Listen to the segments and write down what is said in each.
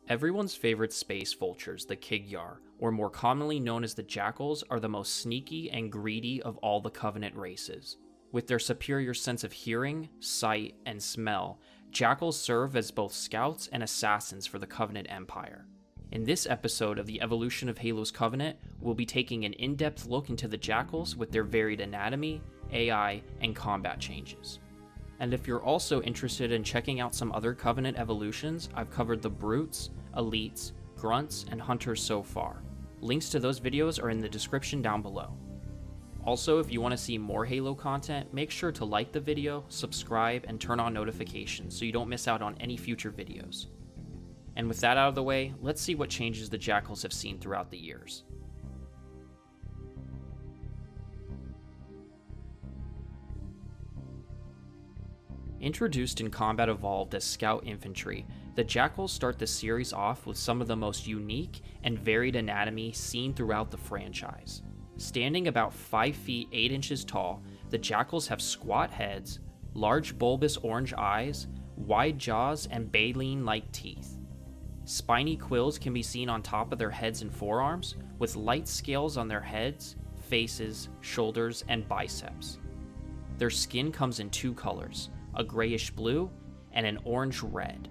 Everyone's favorite space vultures, the Kigyar, or more commonly known as the Jackals, are the most sneaky and greedy of all the Covenant races. With their superior sense of hearing, sight, and smell, Jackals serve as both scouts and assassins for the Covenant Empire. In this episode of the Evolution of Halo's Covenant, we'll be taking an in-depth look into the Jackals with their varied anatomy, AI, and combat changes. And if you're also interested in checking out some other Covenant evolutions, I've covered the Brutes, Elites, Grunts, and Hunters so far. Links to those videos are in the description down below. Also, if you want to see more Halo content, make sure to like the video, subscribe, and turn on notifications so you don't miss out on any future videos. And with that out of the way, let's see what changes the Jackals have seen throughout the years. Introduced in Combat Evolved as Scout Infantry, the Jackals start the series off with some of the most unique and varied anatomy seen throughout the franchise. Standing about 5 feet 8 inches tall, the Jackals have squat heads, large bulbous orange eyes, wide jaws, and baleen-like teeth. Spiny quills can be seen on top of their heads and forearms, with light scales on their heads, faces, shoulders, and biceps. Their skin comes in 2 colors, a grayish blue, and an orange red.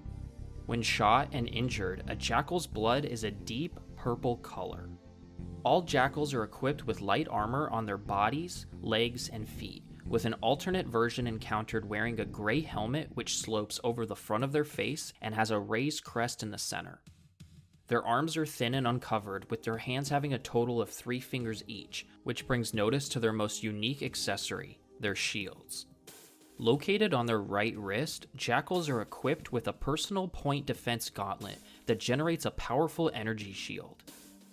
When shot and injured, a Jackal's blood is a deep purple color. All Jackals are equipped with light armor on their bodies, legs, and feet, with an alternate version encountered wearing a gray helmet which slopes over the front of their face and has a raised crest in the center. Their arms are thin and uncovered, with their hands having a total of 3 fingers each, which brings notice to their most unique accessory, their shields. Located on their right wrist, Jackals are equipped with a personal point defense gauntlet that generates a powerful energy shield.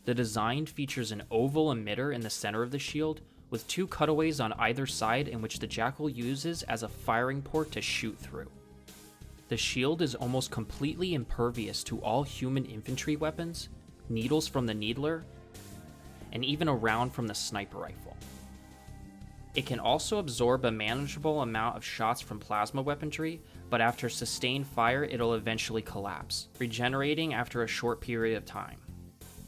The design features an oval emitter in the center of the shield, with 2 cutaways on either side in which the Jackal uses as a firing port to shoot through. The shield is almost completely impervious to all human infantry weapons, needles from the Needler, and even a round from the sniper rifle. It can also absorb a manageable amount of shots from plasma weaponry, but after sustained fire it'll eventually collapse, regenerating after a short period of time.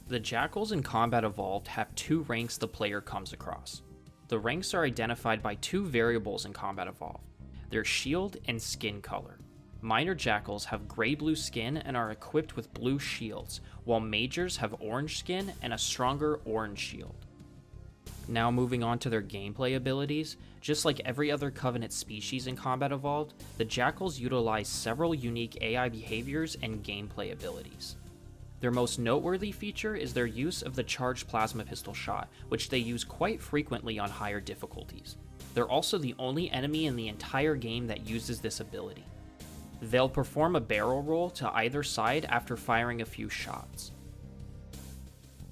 The Jackals in Combat Evolved have 2 ranks the player comes across. The ranks are identified by 2 variables in Combat Evolved, their shield and skin color. Minor Jackals have gray-blue skin and are equipped with blue shields, while Majors have orange skin and a stronger orange shield. Now moving on to their gameplay abilities, just like every other Covenant species in Combat Evolved, the Jackals utilize several unique AI behaviors and gameplay abilities. Their most noteworthy feature is their use of the charged plasma pistol shot, which they use quite frequently on higher difficulties. They're also the only enemy in the entire game that uses this ability. They'll perform a barrel roll to either side after firing a few shots.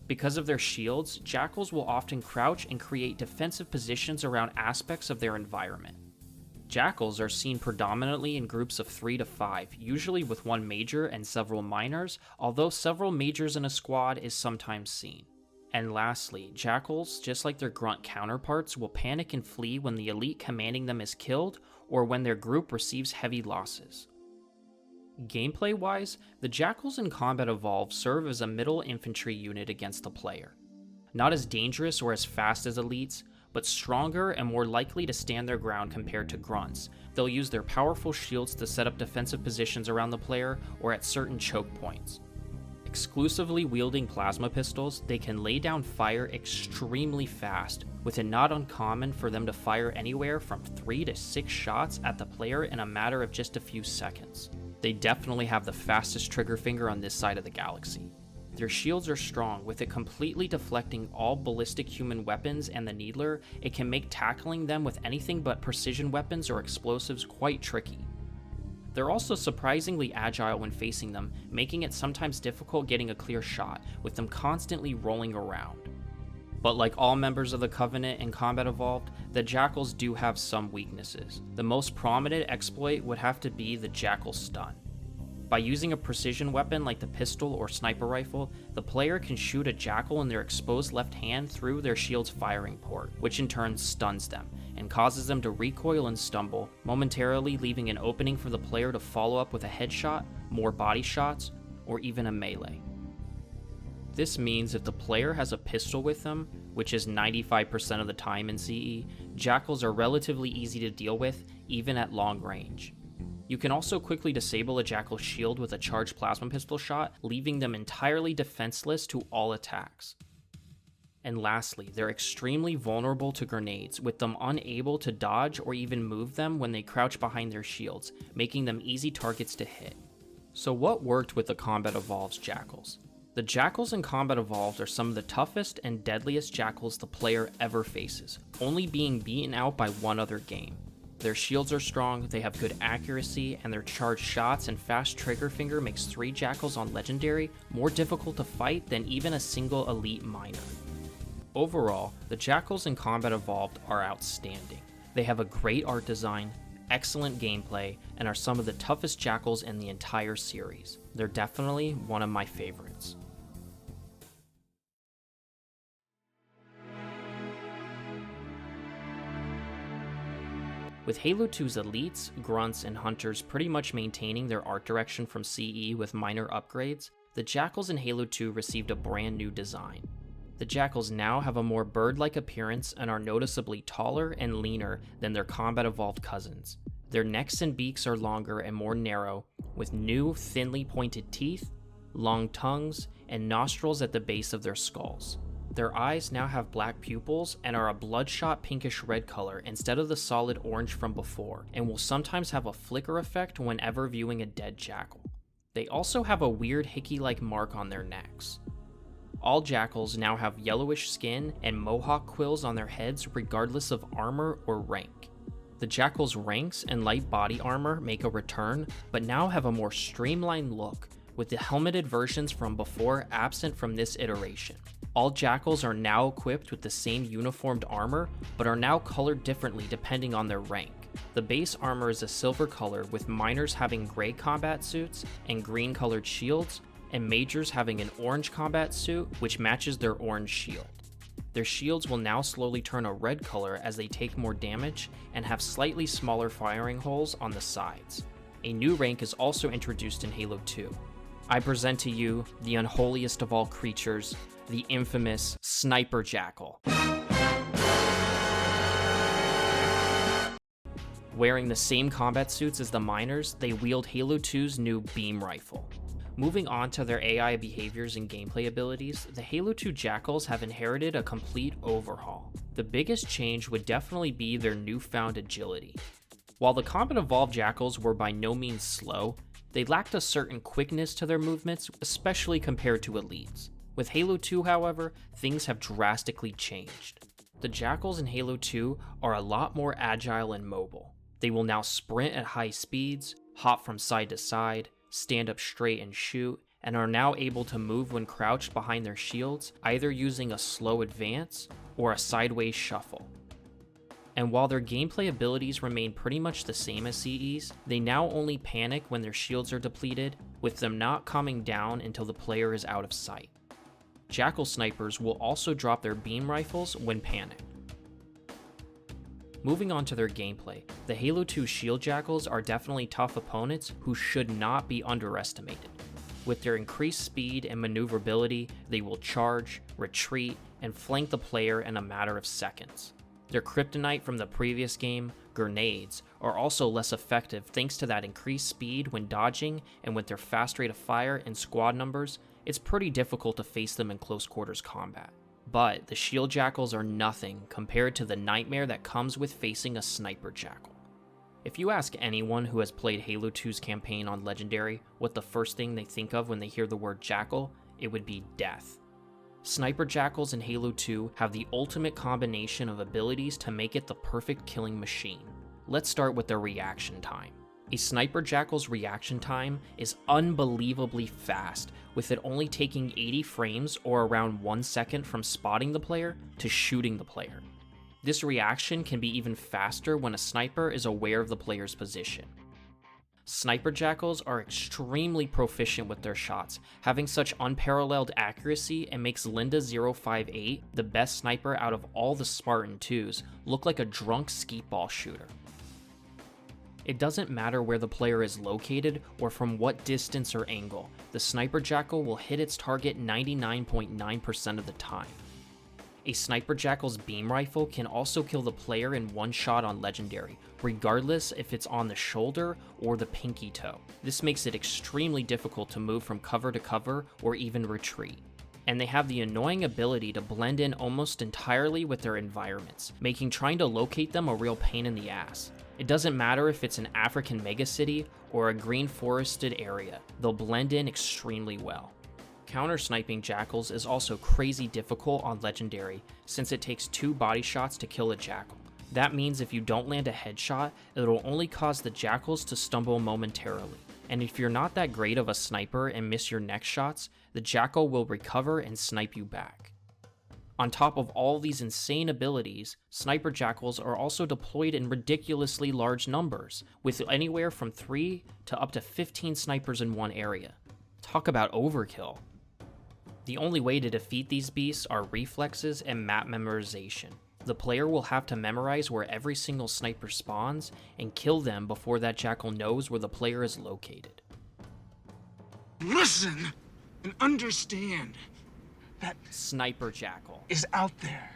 Because of their shields, Jackals will often crouch and create defensive positions around aspects of their environment. Jackals are seen predominantly in groups of 3 to 5, usually with 1 major and several minors, although several majors in a squad is sometimes seen. And lastly, Jackals, just like their grunt counterparts, will panic and flee when the elite commanding them is killed or when their group receives heavy losses. Gameplay-wise, the Jackals in Combat Evolved serve as a middle infantry unit against the player. Not as dangerous or as fast as elites, but stronger and more likely to stand their ground compared to grunts. They'll use their powerful shields to set up defensive positions around the player or at certain choke points. Exclusively wielding plasma pistols, they can lay down fire extremely fast, with it not uncommon for them to fire anywhere from 3 to 6 shots at the player in a matter of just a few seconds. They definitely have the fastest trigger finger on this side of the galaxy. Their shields are strong, with it completely deflecting all ballistic human weapons and the Needler. It can make tackling them with anything but precision weapons or explosives quite tricky. They're also surprisingly agile when facing them, making it sometimes difficult getting a clear shot, with them constantly rolling around. But like all members of the Covenant in Combat Evolved, the Jackals do have some weaknesses. The most prominent exploit would have to be the Jackal Stun. By using a precision weapon like the pistol or sniper rifle, the player can shoot a Jackal in their exposed left hand through their shield's firing port, which in turn stuns them, and causes them to recoil and stumble, momentarily leaving an opening for the player to follow up with a headshot, more body shots, or even a melee. This means if the player has a pistol with them, which is 95% of the time in CE, Jackals are relatively easy to deal with, even at long range. You can also quickly disable a Jackal's shield with a charged plasma pistol shot, leaving them entirely defenseless to all attacks. And lastly, they're extremely vulnerable to grenades, with them unable to dodge or even move them when they crouch behind their shields, making them easy targets to hit. So what worked with the Combat Evolved's Jackals? The Jackals in Combat Evolved are some of the toughest and deadliest Jackals the player ever faces, only being beaten out by one other game. Their shields are strong, they have good accuracy, and their charged shots and fast trigger finger makes 3 Jackals on Legendary more difficult to fight than even a single elite miner. Overall, the Jackals in Combat Evolved are outstanding. They have a great art design, excellent gameplay, and are some of the toughest Jackals in the entire series. They're definitely one of my favorites. With Halo 2's elites, grunts, and hunters pretty much maintaining their art direction from CE with minor upgrades, the Jackals in Halo 2 received a brand new design. The Jackals now have a more bird-like appearance and are noticeably taller and leaner than their Combat Evolved cousins. Their necks and beaks are longer and more narrow, with new, thinly pointed teeth, long tongues, and nostrils at the base of their skulls. Their eyes now have black pupils and are a bloodshot pinkish red color instead of the solid orange from before, and will sometimes have a flicker effect whenever viewing a dead Jackal. They also have a weird hickey-like mark on their necks. All Jackals now have yellowish skin and mohawk quills on their heads regardless of armor or rank. The Jackal's ranks and light body armor make a return, but now have a more streamlined look, with the helmeted versions from before absent from this iteration. All Jackals are now equipped with the same uniformed armor, but are now colored differently depending on their rank. The base armor is a silver color, with miners having gray combat suits and green colored shields, and majors having an orange combat suit which matches their orange shield. Their shields will now slowly turn a red color as they take more damage and have slightly smaller firing holes on the sides. A new rank is also introduced in Halo 2. I present to you the unholiest of all creatures, the infamous Sniper Jackal. Wearing the same combat suits as the miners, they wield Halo 2's new beam rifle. Moving on to their AI behaviors and gameplay abilities, the Halo 2 Jackals have inherited a complete overhaul. The biggest change would definitely be their newfound agility. While the Combat Evolved Jackals were by no means slow, they lacked a certain quickness to their movements, especially compared to elites. With Halo 2, however, things have drastically changed. The Jackals in Halo 2 are a lot more agile and mobile. They will now sprint at high speeds, hop from side to side, stand up straight and shoot, and are now able to move when crouched behind their shields, either using a slow advance or a sideways shuffle. And while their gameplay abilities remain pretty much the same as CE's, they now only panic when their shields are depleted, with them not coming down until the player is out of sight. Jackal snipers will also drop their beam rifles when panicked. Moving on to their gameplay, the Halo 2 Shield Jackals are definitely tough opponents who should not be underestimated. With their increased speed and maneuverability, they will charge, retreat, and flank the player in a matter of seconds. Their kryptonite from the previous game, grenades, are also less effective thanks to that increased speed when dodging, and with their fast rate of fire and squad numbers, it's pretty difficult to face them in close quarters combat. But the Shield Jackals are nothing compared to the nightmare that comes with facing a Sniper Jackal. If you ask anyone who has played Halo 2's campaign on Legendary what the first thing they think of when they hear the word Jackal, it would be death. Sniper Jackals in Halo 2 have the ultimate combination of abilities to make it the perfect killing machine. Let's start with their reaction time. A Sniper Jackal's reaction time is unbelievably fast, with it only taking 80 frames or around 1 second from spotting the player to shooting the player. This reaction can be even faster when a sniper is aware of the player's position. Sniper Jackals are extremely proficient with their shots, having such unparalleled accuracy and makes Linda 058, the best sniper out of all the Spartan 2s, look like a drunk skeetball shooter. It doesn't matter where the player is located or from what distance or angle, the Sniper Jackal will hit its target 99.9% of the time. A Sniper Jackal's beam rifle can also kill the player in one shot on Legendary, regardless if it's on the shoulder or the pinky toe. This makes it extremely difficult to move from cover to cover or even retreat. And they have the annoying ability to blend in almost entirely with their environments, making trying to locate them a real pain in the ass. It doesn't matter if it's an African megacity or a green forested area, they'll blend in extremely well. Counter-sniping Jackals is also crazy difficult on Legendary, since it takes 2 body shots to kill a Jackal. That means if you don't land a headshot, it'll only cause the Jackals to stumble momentarily. And if you're not that great of a sniper and miss your next shots, the Jackal will recover and snipe you back. On top of all these insane abilities, Sniper Jackals are also deployed in ridiculously large numbers, with anywhere from 3 to up to 15 snipers in one area. Talk about overkill. The only way to defeat these beasts are reflexes and map memorization. The player will have to memorize where every single sniper spawns and kill them before that Jackal knows where the player is located. Listen and understand that Sniper Jackal is out there.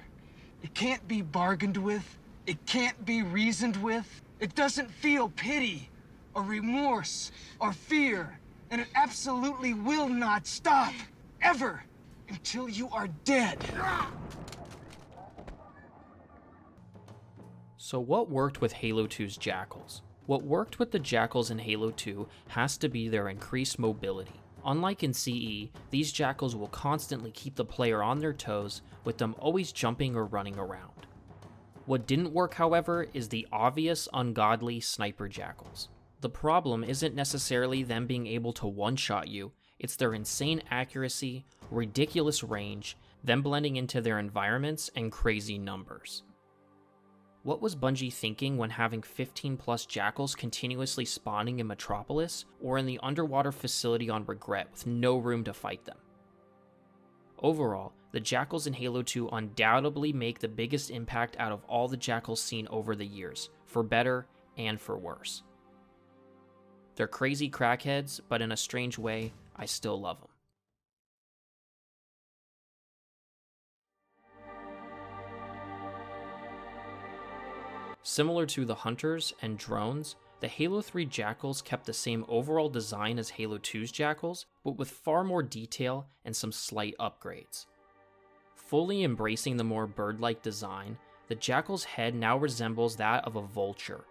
It can't be bargained with. It can't be reasoned with. It doesn't feel pity or remorse or fear. And it absolutely will not stop, ever, until you are dead. So what worked with Halo 2's Jackals? What worked with the Jackals in Halo 2 has to be their increased mobility. Unlike in CE, these Jackals will constantly keep the player on their toes, with them always jumping or running around. What didn't work, however, is the obvious ungodly Sniper Jackals. The problem isn't necessarily them being able to one-shot you, it's their insane accuracy, ridiculous range, them blending into their environments, and crazy numbers. What was Bungie thinking when having 15 plus Jackals continuously spawning in Metropolis, or in the underwater facility on Regret with no room to fight them? Overall, the Jackals in Halo 2 undoubtedly make the biggest impact out of all the Jackals seen over the years, for better and for worse. They're crazy crackheads, but in a strange way, I still love them. Similar to the Hunters and Drones, the Halo 3 Jackals kept the same overall design as Halo 2's Jackals, but with far more detail and some slight upgrades. Fully embracing the more bird-like design, the Jackal's head now resembles that of a vulture,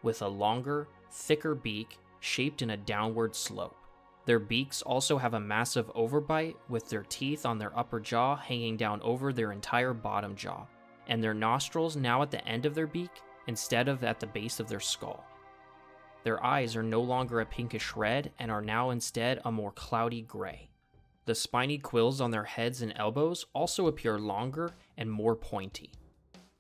with a longer, thicker beak shaped in a downward slope. Their beaks also have a massive overbite, with their teeth on their upper jaw hanging down over their entire bottom jaw, and their nostrils now at the end of their beak instead of at the base of their skull. Their eyes are no longer a pinkish red and are now instead a more cloudy gray. The spiny quills on their heads and elbows also appear longer and more pointy.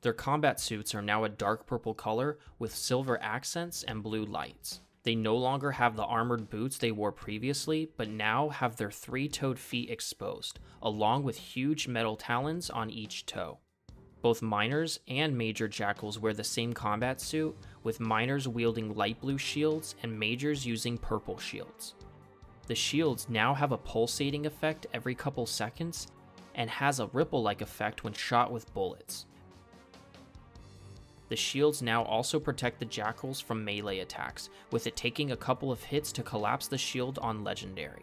Their combat suits are now a dark purple color with silver accents and blue lights. They no longer have the armored boots they wore previously, but now have their 3-toed feet exposed, along with huge metal talons on each toe. Both miners and major Jackals wear the same combat suit, with miners wielding light blue shields and majors using purple shields. The shields now have a pulsating effect every couple seconds, and has a ripple-like effect when shot with bullets. The shields now also protect the Jackals from melee attacks, with it taking a couple of hits to collapse the shield on Legendary.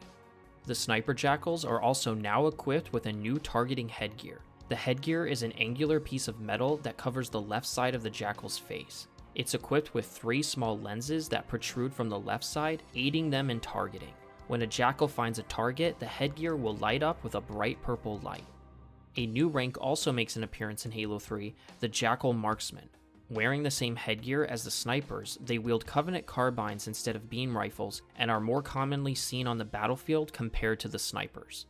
The Sniper Jackals are also now equipped with a new targeting headgear. The headgear is an angular piece of metal that covers the left side of the Jackal's face. It's equipped with 3 small lenses that protrude from the left side, aiding them in targeting. When a Jackal finds a target, the headgear will light up with a bright purple light. A new rank also makes an appearance in Halo 3, the Jackal Marksman. Wearing the same headgear as the snipers, they wield Covenant carbines instead of beam rifles and are more commonly seen on the battlefield compared to the snipers.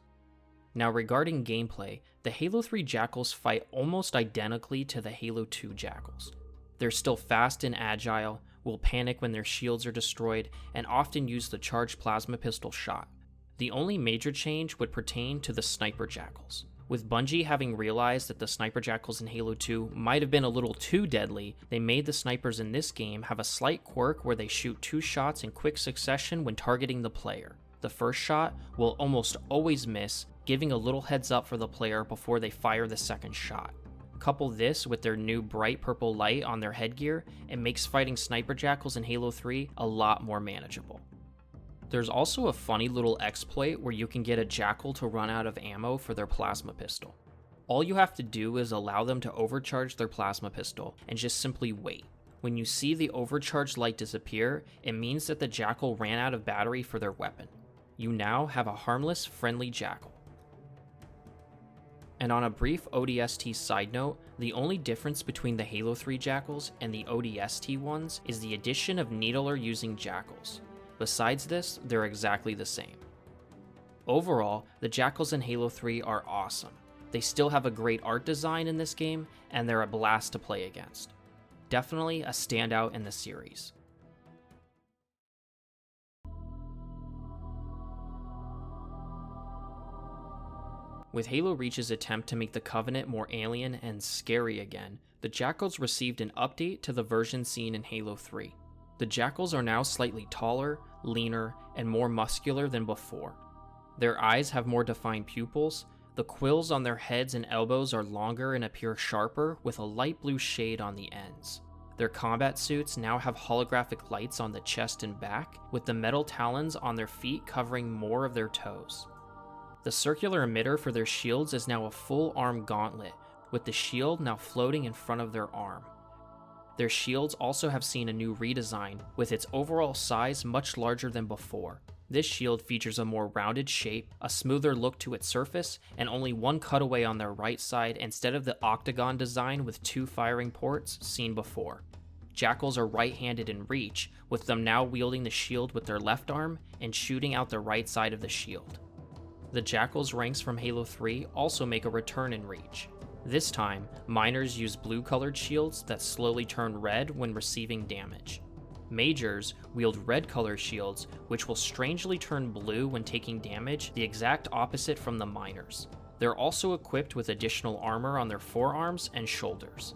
Now regarding gameplay, the Halo 3 Jackals fight almost identically to the Halo 2 Jackals. They're still fast and agile, will panic when their shields are destroyed, and often use the charged plasma pistol shot. The only major change would pertain to the Sniper Jackals. With Bungie having realized that the Sniper Jackals in Halo 2 might have been a little too deadly, they made the snipers in this game have a slight quirk where they shoot 2 shots in quick succession when targeting the player. The first shot will almost always miss, giving a little heads up for the player before they fire the second shot. Couple this with their new bright purple light on their headgear, it makes fighting Sniper Jackals in Halo 3 a lot more manageable. There's also a funny little exploit where you can get a Jackal to run out of ammo for their plasma pistol. All you have to do is allow them to overcharge their plasma pistol and just simply wait. When you see the overcharged light disappear, it means that the Jackal ran out of battery for their weapon. You now have a harmless, friendly Jackal. And on a brief ODST side note, the only difference between the Halo 3 Jackals and the ODST ones is the addition of needler using Jackals. Besides this, they're exactly the same. Overall, the Jackals in Halo 3 are awesome. They still have a great art design in this game, and they're a blast to play against. Definitely a standout in the series. With Halo Reach's attempt to make the Covenant more alien and scary again, the Jackals received an update to the version seen in Halo 3. The Jackals are now slightly taller, leaner, and more muscular than before. Their eyes have more defined pupils, the quills on their heads and elbows are longer and appear sharper with a light blue shade on the ends. Their combat suits now have holographic lights on the chest and back, with the metal talons on their feet covering more of their toes. The circular emitter for their shields is now a full arm gauntlet, with the shield now floating in front of their arm. Their shields also have seen a new redesign, with its overall size much larger than before. This shield features a more rounded shape, a smoother look to its surface, and only one cutaway on their right side instead of the octagon design with 2 firing ports seen before. Jackals are right-handed in Reach, with them now wielding the shield with their left arm and shooting out the right side of the shield. The Jackals ranks from Halo 3 also make a return in Reach. This time, miners use blue-colored shields that slowly turn red when receiving damage. Majors wield red-colored shields, which will strangely turn blue when taking damage, the exact opposite from the miners. They're also equipped with additional armor on their forearms and shoulders.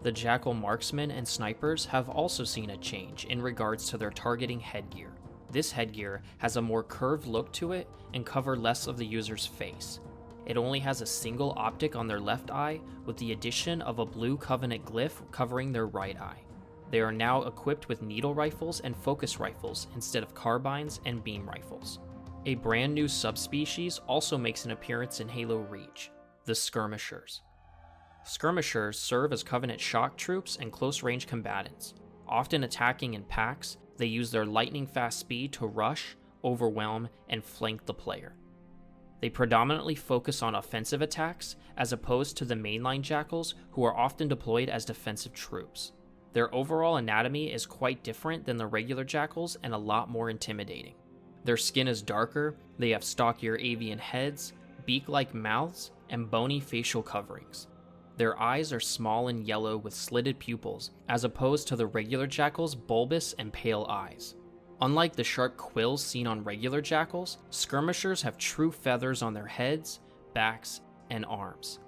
The Jackal marksmen and snipers have also seen a change in regards to their targeting headgear. This headgear has a more curved look to it and cover less of the user's face. It only has a single optic on their left eye with the addition of a blue Covenant glyph covering their right eye. They are now equipped with needle rifles and focus rifles instead of carbines and beam rifles. A brand new subspecies also makes an appearance in Halo Reach, the Skirmishers. Skirmishers serve as Covenant shock troops and close-range combatants. Often attacking in packs, they use their lightning-fast speed to rush, overwhelm, and flank the player. They predominantly focus on offensive attacks, as opposed to the mainline Jackals, who are often deployed as defensive troops. Their overall anatomy is quite different than the regular Jackals and a lot more intimidating. Their skin is darker, they have stockier avian heads, beak-like mouths, and bony facial coverings. Their eyes are small and yellow with slitted pupils, as opposed to the regular Jackals' bulbous and pale eyes. Unlike the sharp quills seen on regular Jackals, Skirmishers have true feathers on their heads, backs, and arms.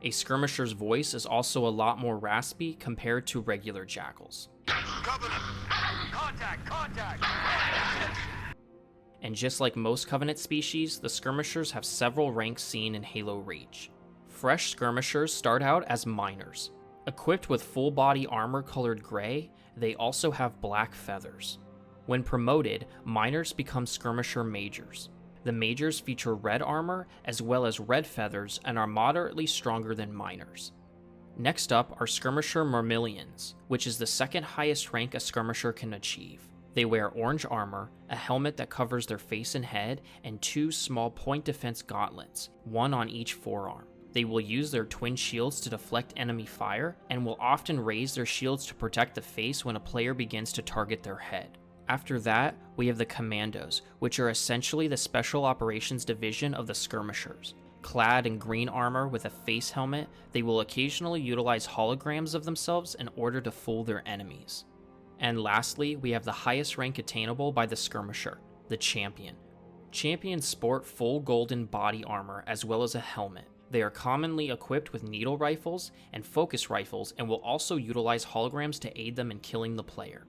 A Skirmisher's voice is also a lot more raspy compared to regular Jackals. Covenant! Contact! And just like most Covenant species, the Skirmishers have several ranks seen in Halo Reach. Fresh Skirmishers start out as miners. Equipped with full-body armor colored gray, they also have black feathers. When promoted, miners become Skirmisher Majors. The Majors feature red armor as well as red feathers and are moderately stronger than miners. Next up are Skirmisher Myrmidons, which is the second highest rank a Skirmisher can achieve. They wear orange armor, a helmet that covers their face and head, and 2 small point defense gauntlets, one on each forearm. They will use their twin shields to deflect enemy fire, and will often raise their shields to protect the face when a player begins to target their head. After that, we have the Commandos, which are essentially the Special Operations Division of the Skirmishers. Clad in green armor with a face helmet, they will occasionally utilize holograms of themselves in order to fool their enemies. And lastly, we have the highest rank attainable by the Skirmisher, the Champion. Champions sport full golden body armor as well as a helmet. They are commonly equipped with needle rifles and focus rifles and will also utilize holograms to aid them in killing the player.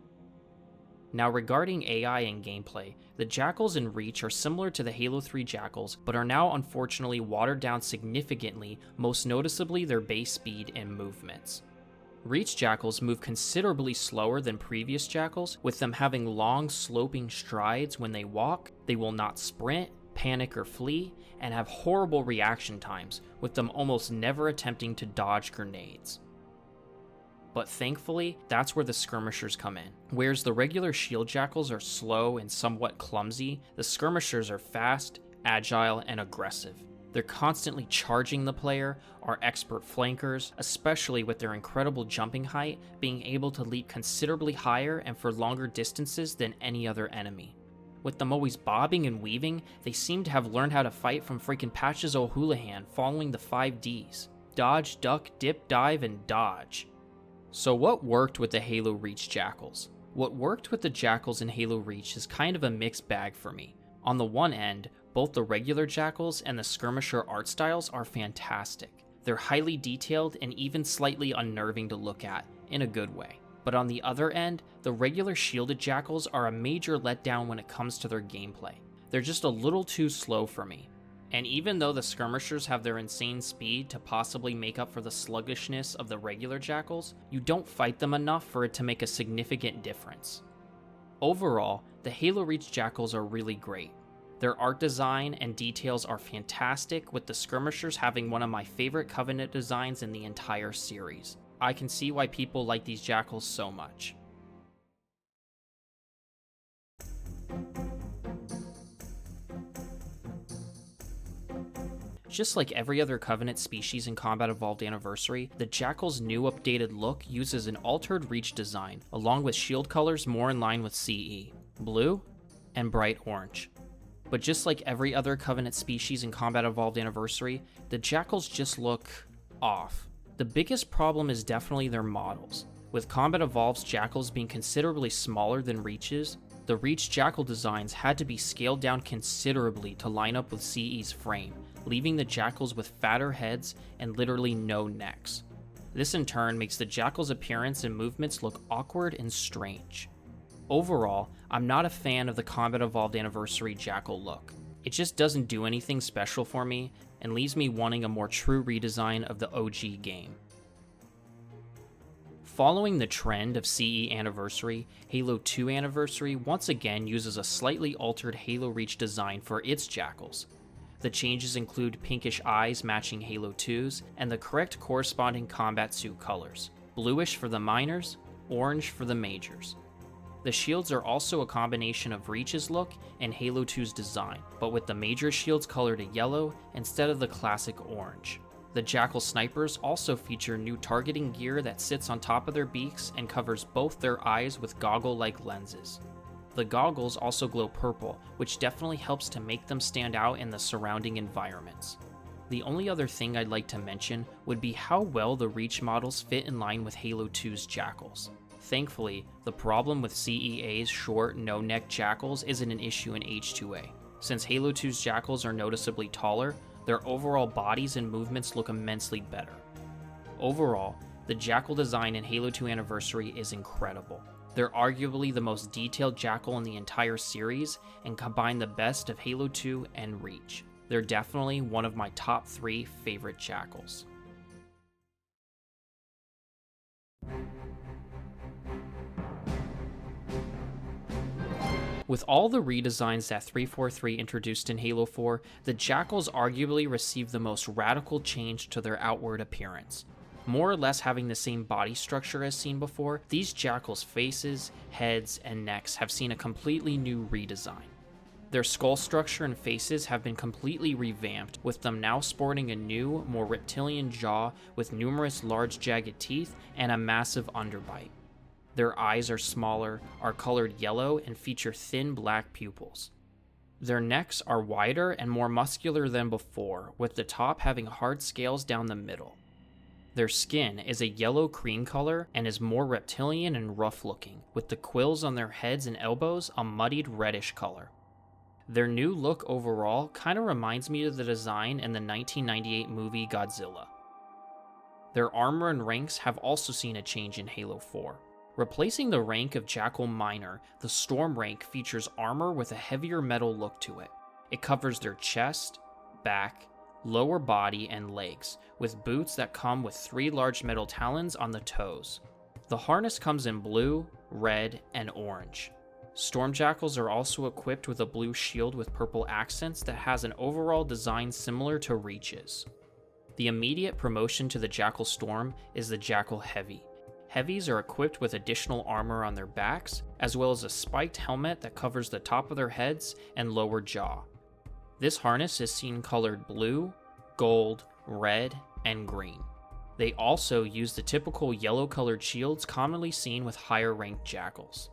Now regarding AI and gameplay, the Jackals in Reach are similar to the Halo 3 Jackals, but are now unfortunately watered down significantly, most noticeably their base speed and movements. Reach Jackals move considerably slower than previous Jackals, with them having long sloping strides when they walk. They will not sprint, panic or flee, and have horrible reaction times, with them almost never attempting to dodge grenades. But thankfully, that's where the skirmishers come in. Whereas the regular shield jackals are slow and somewhat clumsy, the skirmishers are fast, agile, and aggressive. They're constantly charging the player, are expert flankers, especially with their incredible jumping height, being able to leap considerably higher and for longer distances than any other enemy. With them always bobbing and weaving, they seem to have learned how to fight from freaking Patches O'Houlihan following the 5 Ds. Dodge, duck, dip, dive, and dodge. So what worked with the Halo Reach Jackals? What worked with the Jackals in Halo Reach is kind of a mixed bag for me. On the one end, both the regular Jackals and the skirmisher art styles are fantastic. They're highly detailed and even slightly unnerving to look at, in a good way. But on the other end, the regular shielded Jackals are a major letdown when it comes to their gameplay. They're just a little too slow for me. And even though the skirmishers have their insane speed to possibly make up for the sluggishness of the regular Jackals, you don't fight them enough for it to make a significant difference. Overall, the Halo Reach Jackals are really great. Their art design and details are fantastic, with the skirmishers having one of my favorite Covenant designs in the entire series. I can see why people like these Jackals so much. Just like every other Covenant species in Combat Evolved Anniversary, the Jackal's new updated look uses an altered Reach design, along with shield colors more in line with CE, blue and bright orange. But just like every other Covenant species in Combat Evolved Anniversary, the Jackals just look off. The biggest problem is definitely their models. With Combat Evolved's Jackals being considerably smaller than Reach's, the Reach Jackal designs had to be scaled down considerably to line up with CE's frame, leaving the Jackals with fatter heads and literally no necks. This in turn makes the Jackal's appearance and movements look awkward and strange. Overall, I'm not a fan of the Combat Evolved Anniversary Jackal look. It just doesn't do anything special for me and leaves me wanting a more true redesign of the OG game. Following the trend of CE Anniversary, Halo 2 Anniversary once again uses a slightly altered Halo Reach design for its Jackals. The changes include pinkish eyes matching Halo 2's and the correct corresponding combat suit colors, bluish for the minors, orange for the majors. The shields are also a combination of Reach's look and Halo 2's design, but with the major shields colored a yellow instead of the classic orange. The Jackal snipers also feature new targeting gear that sits on top of their beaks and covers both their eyes with goggle-like lenses. The goggles also glow purple, which definitely helps to make them stand out in the surrounding environments. The only other thing I'd like to mention would be how well the Reach models fit in line with Halo 2's Jackals. Thankfully, the problem with CEA's short, no-neck Jackals isn't an issue in H2A. Since Halo 2's Jackals are noticeably taller, their overall bodies and movements look immensely better. Overall, the Jackal design in Halo 2 Anniversary is incredible. They're arguably the most detailed Jackal in the entire series and combine the best of Halo 2 and Reach. They're definitely one of my top 3 favorite Jackals. With all the redesigns that 343 introduced in Halo 4, the Jackals arguably received the most radical change to their outward appearance. More or less having the same body structure as seen before, these Jackals' faces, heads, and necks have seen a completely new redesign. Their skull structure and faces have been completely revamped, with them now sporting a new, more reptilian jaw with numerous large jagged teeth and a massive underbite. Their eyes are smaller, are colored yellow, and feature thin black pupils. Their necks are wider and more muscular than before, with the top having hard scales down the middle. Their skin is a yellow cream color and is more reptilian and rough looking, with the quills on their heads and elbows a muddied reddish color. Their new look overall kinda reminds me of the design in the 1998 movie Godzilla. Their armor and ranks have also seen a change in Halo 4. Replacing the rank of Jackal Minor, the Storm rank features armor with a heavier metal look to it. It covers their chest, back, lower body, and legs, with boots that come with 3 large metal talons on the toes. The harness comes in blue, red, and orange. Storm Jackals are also equipped with a blue shield with purple accents that has an overall design similar to Reach's. The immediate promotion to the Jackal Storm is the Jackal Heavy. Heavies are equipped with additional armor on their backs, as well as a spiked helmet that covers the top of their heads and lower jaw. This harness is seen colored blue, gold, red, and green. They also use the typical yellow-colored shields commonly seen with higher-ranked Jackals.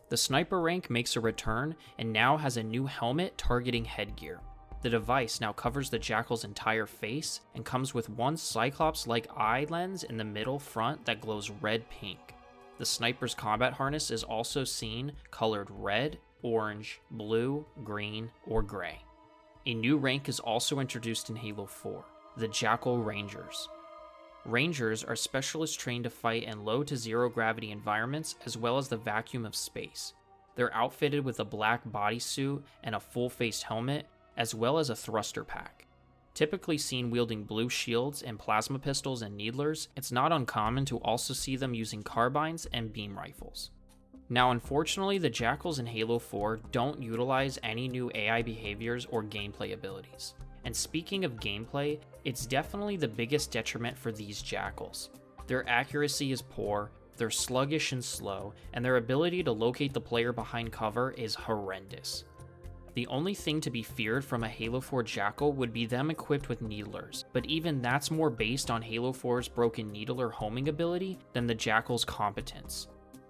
The Sniper rank makes a return and now has a new helmet targeting headgear. The device now covers the Jackal's entire face and comes with one Cyclops-like eye lens in the middle front that glows red-pink. The Sniper's combat harness is also seen colored red, orange, blue, green, or gray. A new rank is also introduced in Halo 4, the Jackal Rangers. Rangers are specialists trained to fight in low to zero gravity environments as well as the vacuum of space. They're outfitted with a black bodysuit and a full-faced helmet, as well as a thruster pack. Typically seen wielding blue shields and plasma pistols and needlers, it's not uncommon to also see them using carbines and beam rifles. Now, unfortunately, the Jackals in Halo 4 don't utilize any new AI behaviors or gameplay abilities. And speaking of gameplay, it's definitely the biggest detriment for these Jackals. Their accuracy is poor, they're sluggish and slow, and their ability to locate the player behind cover is horrendous. The only thing to be feared from a Halo 4 Jackal would be them equipped with Needlers, but even that's more based on Halo 4's broken Needler homing ability than the Jackal's competence.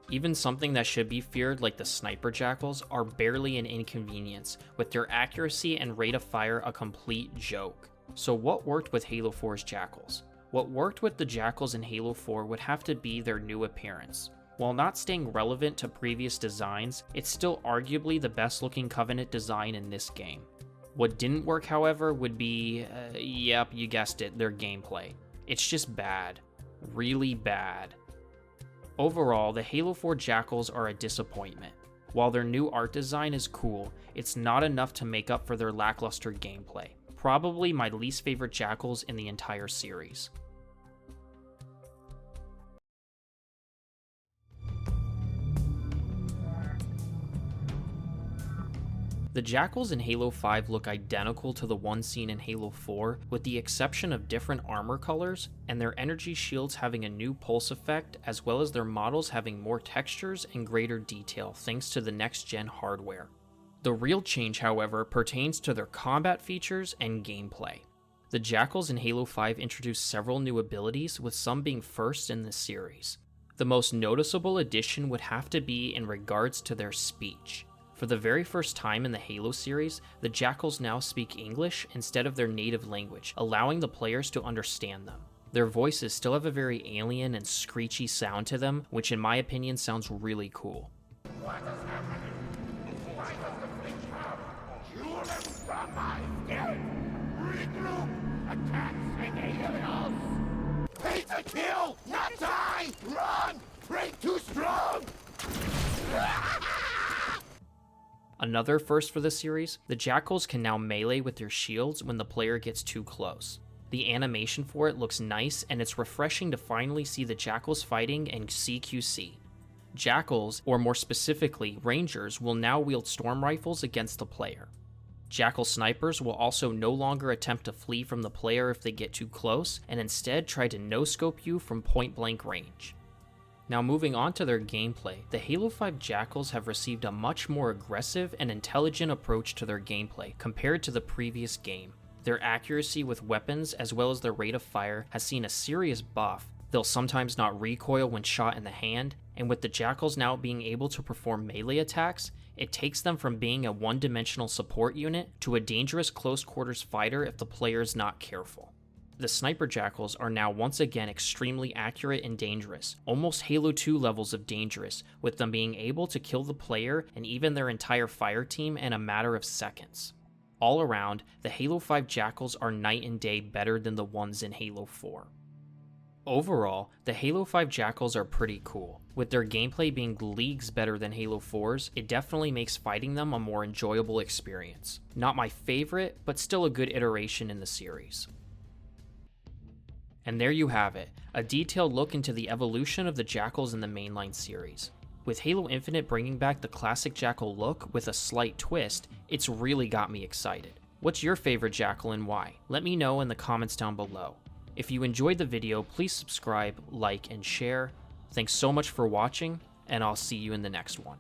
Even something that should be feared like the Sniper Jackals are barely an inconvenience, with their accuracy and rate of fire a complete joke. So what worked with Halo 4's Jackals? What worked with the Jackals in Halo 4 would have to be their new appearance. While not staying relevant to previous designs, it's still arguably the best looking Covenant design in this game. What didn't work, however, would be, yep, you guessed it, their gameplay. It's just bad. Really bad. Overall, the Halo 4 Jackals are a disappointment. While their new art design is cool, it's not enough to make up for their lackluster gameplay. Probably my least favorite Jackals in the entire series. The Jackals in Halo 5 look identical to the one seen in Halo 4, with the exception of different armor colors, and their energy shields having a new pulse effect, as well as their models having more textures and greater detail thanks to the next-gen hardware. The real change, however, pertains to their combat features and gameplay. The Jackals in Halo 5 introduced several new abilities, with some being first in the series. The most noticeable addition would have to be in regards to their speech. For the very first time in the Halo series, the Jackals now speak English instead of their native language, allowing the players to understand them. Their voices still have a very alien and screechy sound to them, which in my opinion sounds really cool. What is happening? Why does the fleet come? You will from my skin! Regroup! Attack Aliens! Pay to kill, not die! Run! Break too strong! Another first for the series, the Jackals can now melee with their shields when the player gets too close. The animation for it looks nice, and it's refreshing to finally see the Jackals fighting in CQC. Jackals, or more specifically Rangers, will now wield storm rifles against the player. Jackal snipers will also no longer attempt to flee from the player if they get too close, and instead try to no-scope you from point-blank range. Now moving on to their gameplay, the Halo 5 Jackals have received a much more aggressive and intelligent approach to their gameplay compared to the previous game. Their accuracy with weapons as well as their rate of fire has seen a serious buff. They'll sometimes not recoil when shot in the hand, and with the Jackals now being able to perform melee attacks, it takes them from being a one-dimensional support unit to a dangerous close quarters fighter if the player is not careful. The sniper jackals are now once again extremely accurate and dangerous, almost Halo 2 levels of dangerous, with them being able to kill the player and even their entire fire team in a matter of seconds. All around, the Halo 5 jackals are night and day better than the ones in Halo 4. Overall, the Halo 5 jackals are pretty cool. With their gameplay being leagues better than Halo 4's, it definitely makes fighting them a more enjoyable experience. Not my favorite, but still a good iteration in the series. And there you have it, a detailed look into the evolution of the jackals in the mainline series. With Halo Infinite bringing back the classic jackal look with a slight twist, it's really got me excited. What's your favorite jackal and why? Let me know in the comments down below. If you enjoyed the video, please subscribe, like, and share. Thanks so much for watching, and I'll see you in the next one.